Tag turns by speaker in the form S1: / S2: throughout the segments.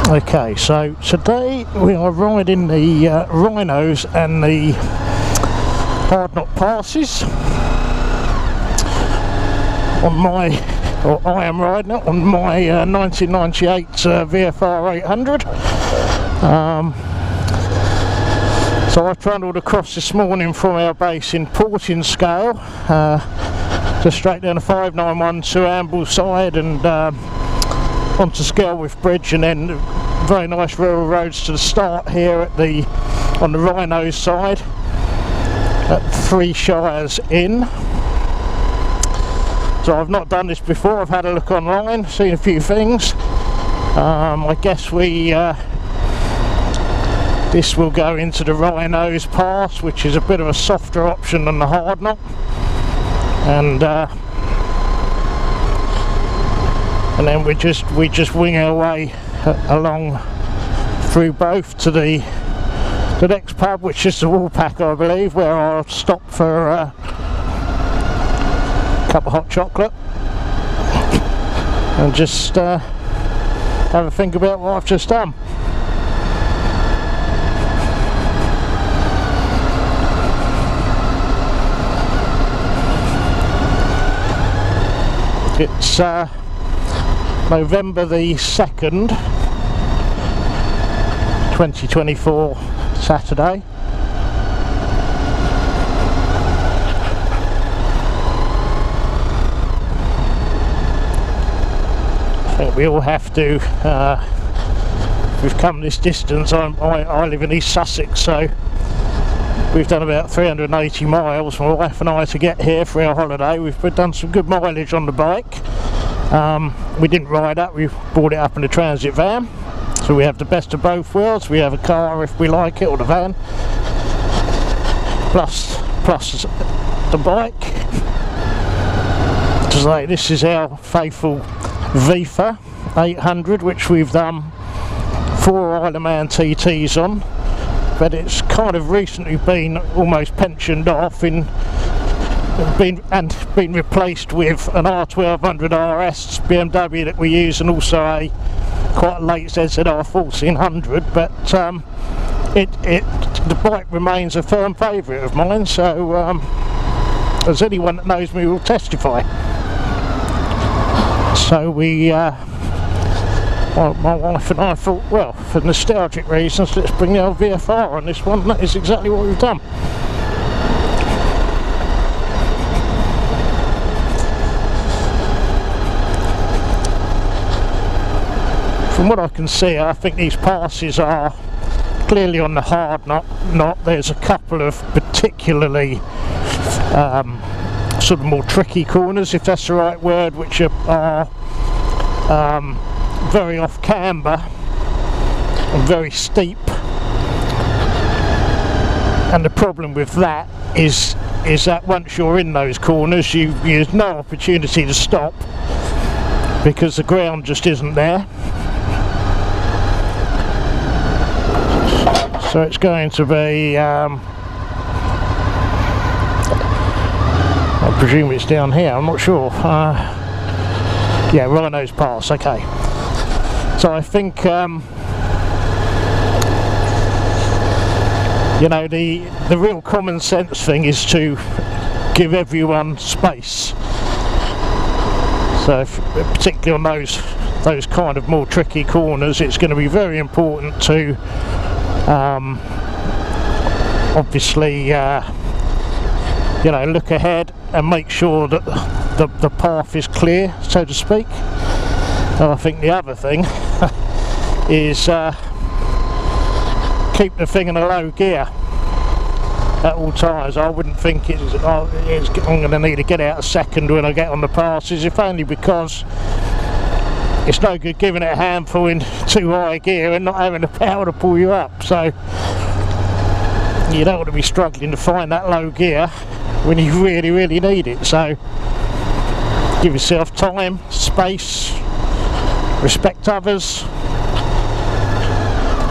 S1: Okay, so today we are riding the Wrynose and the Hardknott passes on my, or I am riding it on my 1998 VFR800. So I trundled across this morning from our base in Portinscale, just straight down the 591 to Ambleside and onto Skelwith Bridge, and then very nice rural roads to the start here at on the Wrynose side at Three Shires Inn. So I've not done this before. I've had a look online, seen a few things. I guess this will go into the Wrynose Pass, which is a bit of a softer option than the Hardknott, and then we just wing our way along through both to the next pub, which is the Woolpack, I believe, where I'll stop for a cup of hot chocolate and just have a think about what I've just done. It's November the 2nd, 2024, Saturday. I think we all have to, we've come this distance. I live in East Sussex, so we've done about 380 miles, my wife and I, to get here for our holiday. We've done some good mileage on the bike. We didn't ride up, we brought it up in a transit van, so we have the best of both worlds. We have a car if we like it, or the van, plus the bike. So this is our faithful VFR800, which we've done 4 Isle of Man TTs on, but it's kind of recently been almost pensioned off been replaced with an R1200 RS BMW that we use, and also a quite late ZZR 1400. But the bike remains a firm favourite of mine, so as anyone that knows me will testify. So my wife and I thought, well, for nostalgic reasons, let's bring the old VFR on this one. That is exactly what we've done. From what I can see, I think these passes are clearly on the Hardknott. There's a couple of particularly sort of more tricky corners, if that's the right word, which are very off camber and very steep. And the problem with that is that once you're in those corners, there's no opportunity to stop because the ground just isn't there. So it's going to be, I presume it's down here, I'm not sure. Yeah, Wrynose Pass, okay. So I think, you know, the real common sense thing is to give everyone space. So particularly on those kind of more tricky corners, it's going to be very important to obviously you know, look ahead and make sure that the path is clear, so to speak. And I think the other thing is keep the thing in a low gear at all times. I wouldn't think I'm going to need to get out a second when I get on the passes, if only because it's no good giving it a handful in too high gear and not having the power to pull you up. So you don't want to be struggling to find that low gear when you really, really need it. So give yourself time, space, respect others,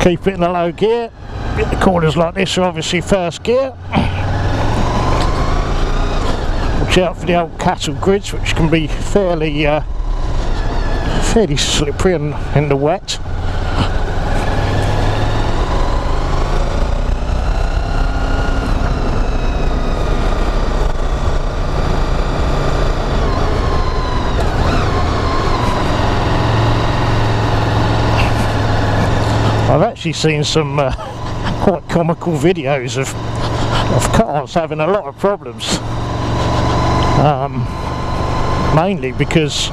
S1: keep it in a low gear. The corners like this are obviously first gear. Watch out for the old cattle grids, which can be fairly slippery in the wet. actually seen some quite comical videos of cars having a lot of problems, mainly because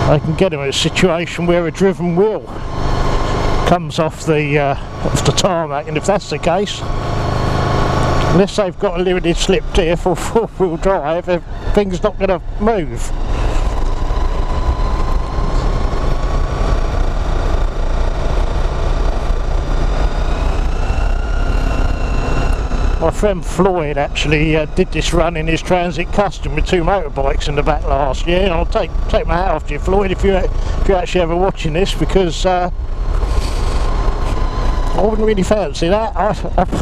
S1: they can get them in a situation where a driven wheel comes off the tarmac, and if that's the case, unless they've got a limited slip gear for four-wheel drive, things not going to move. My friend Floyd actually did this run in his Transit Custom with 2 motorbikes in the back last year, and I'll take my hat off to you, Floyd, if you're actually ever watching this, because I wouldn't really fancy that. I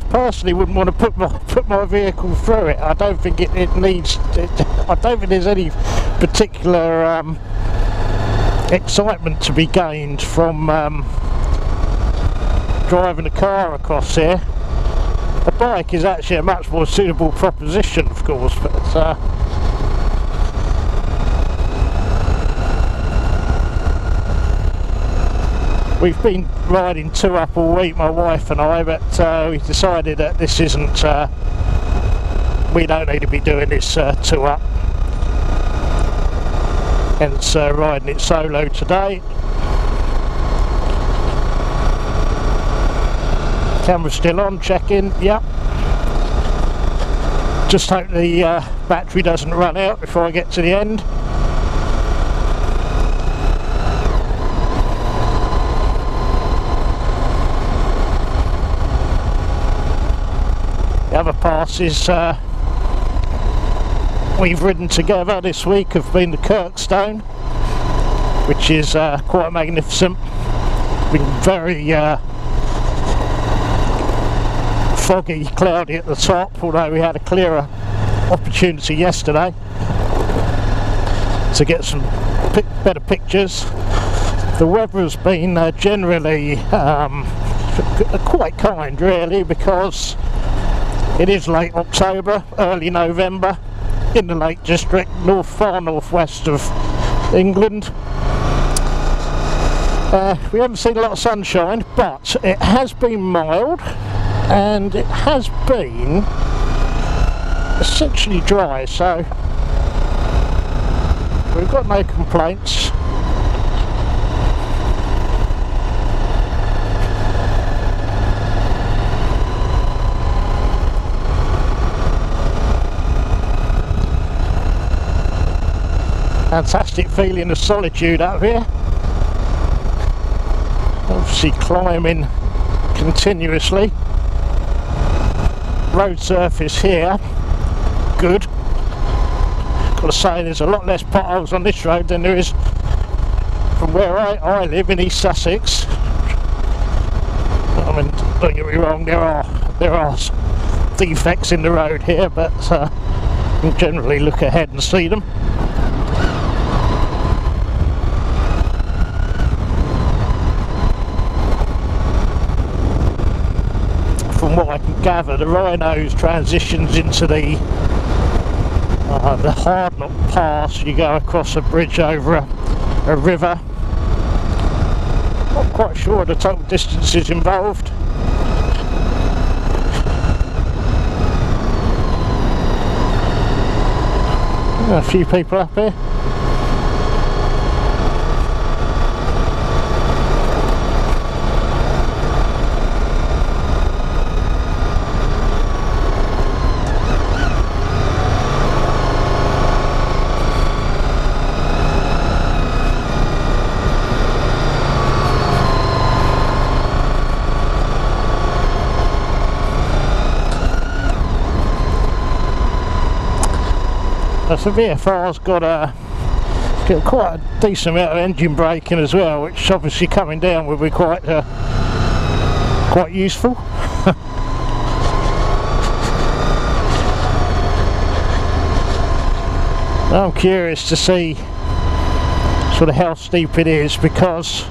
S1: personally wouldn't want to put my vehicle through it. I don't think it needs. I don't think there's any particular excitement to be gained from driving a car across here. A bike is actually a much more suitable proposition, of course, but we've been riding 2 up all week, my wife and I, but we decided that this isn't, we don't need to be doing this 2 up, hence riding it solo today. Camera's still on, check in, yep. Just hope the battery doesn't run out before I get to the end. The other passes we've ridden together this week have been the Kirkstone, which is quite magnificent. Been very foggy, cloudy at the top, although we had a clearer opportunity yesterday to get some better pictures. The weather has been generally quite kind, really, because it is late October, early November in the Lake District, far northwest of England. We haven't seen a lot of sunshine, but it has been mild and it has been essentially dry, so we've got no complaints. Fantastic feeling of solitude up here. Obviously climbing continuously. Road surface here, good. Gotta say, there's a lot less potholes on this road than there is from where I live in East Sussex. I mean, don't get me wrong, there are defects in the road here, but you can generally look ahead and see them. From what I can gather, the Wrynose transitions into the Hardknott Pass. You go across a bridge over a river. Not quite sure the total distances involved. A few people up here. So VFR's got quite a decent amount of engine braking as well, which obviously coming down will be quite useful. I'm curious to see sort of how steep it is, because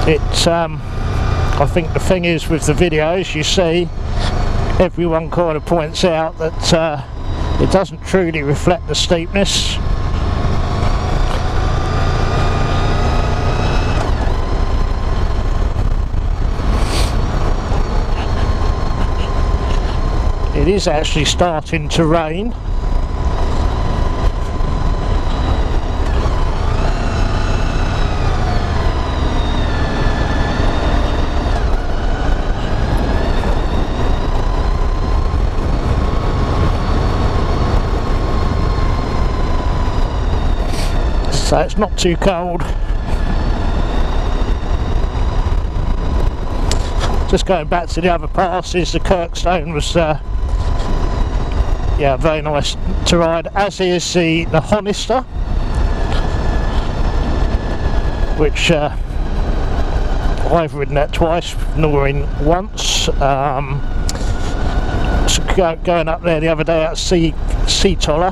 S1: it's I think the thing is with the videos, you see everyone kind of points out that it doesn't truly reflect the steepness. It is actually starting to rain. So it's not too cold. Just going back to the other passes, the Kirkstone was yeah, very nice to ride, as is the Honister, which I've ridden that twice, Noreen once. So going up there the other day at Sea Toller,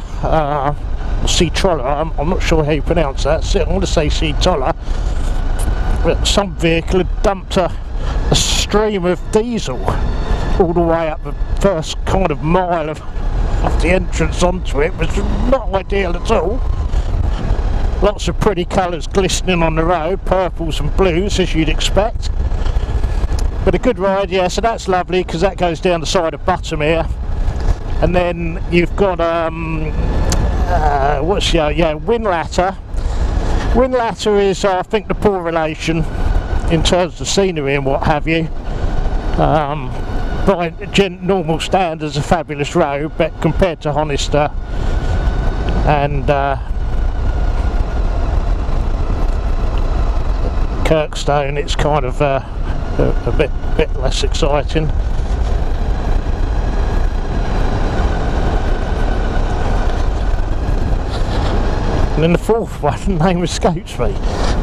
S1: Sea Troller, I'm not sure how you pronounce that. I want to say Sea Toller. Some vehicle had dumped a stream of diesel all the way up the first kind of mile of the entrance onto it. It was not ideal at all. Lots of pretty colours glistening on the road, purples and blues as you'd expect. But a good ride, yeah, so that's lovely because that goes down the side of Button here. And then you've got what's the Whinlatter. Whinlatter is I think the poor relation in terms of scenery and what have you. By normal standards, a fabulous road, but compared to Honister and Kirkstone, it's kind of a bit less exciting. And then the fourth one, the name escapes me,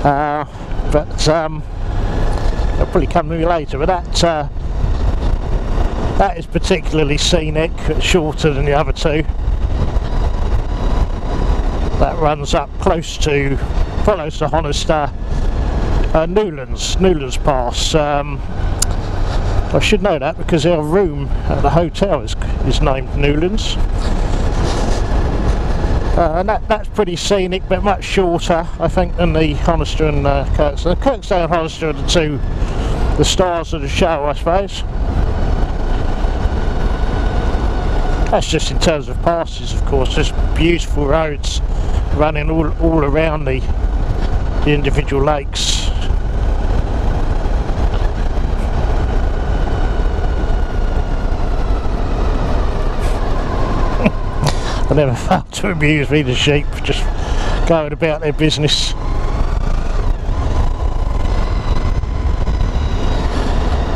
S1: but it'll probably come to me later. But that is particularly scenic, shorter than the other two. That runs up close to, follows the Honister, Newlands Pass. I should know that because our room at the hotel is named Newlands. And that's pretty scenic, but much shorter, I think, than the Honister and Kirkstone. Kirkstone and Honister are the stars of the show, I suppose. That's just in terms of passes, of course. Just beautiful roads running all around the individual lakes. I never failed to amuse me, the sheep just going about their business.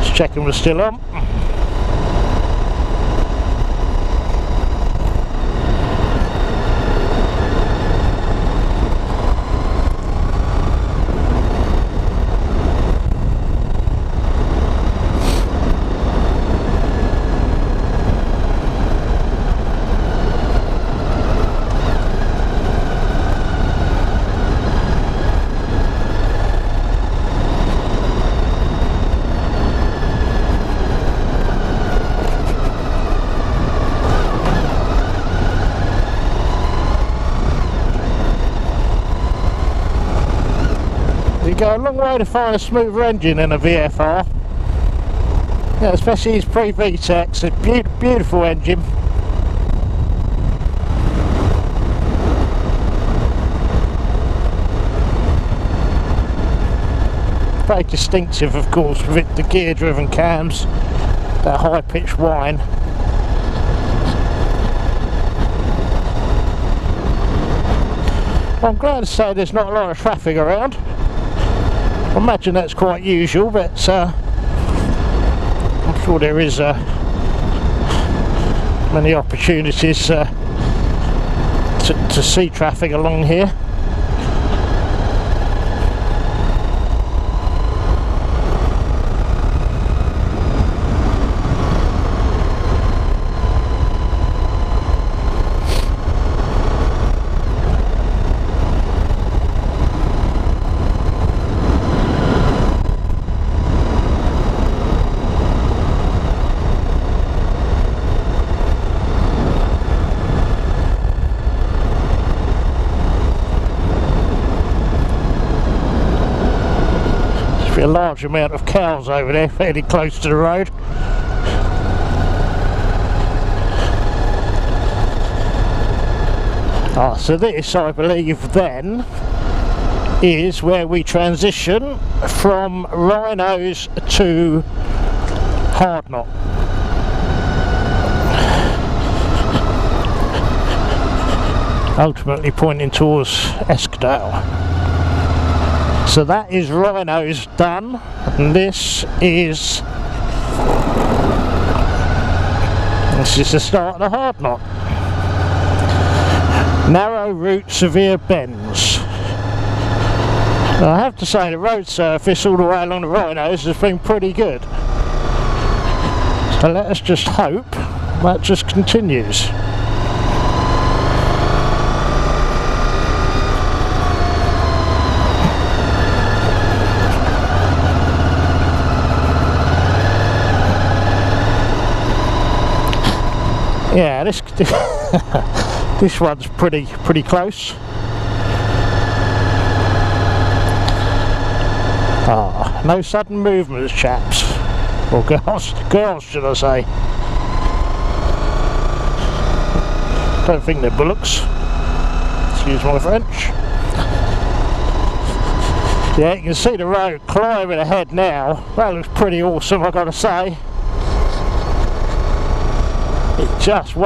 S1: Just checking we're still on. You go a long way to find a smoother engine in a VFR. Yeah, especially his pre-VTEC, a beautiful engine. Very distinctive, of course, with the gear-driven cams, that high-pitched whine. Well, I'm glad to say there's not a lot of traffic around. I imagine that's quite usual, but I'm sure there is many opportunities to see traffic along here. A large amount of cows over there, fairly close to the road. So this, I believe, then is where we transition from Wrynose to Hardknott. Ultimately pointing towards Eskdale. So that is Wrynose done, and this is the start of the Hardknott. Narrow route, severe bends. Now, I have to say the road surface all the way along the Wrynose has been pretty good. So let us just hope that just continues. Yeah, this this one's pretty close. No sudden movements, chaps, or girls should I say. Don't think they're bullocks. Excuse my French. Yeah, you can see the road climbing ahead now. That looks pretty awesome, I gotta say. It just won't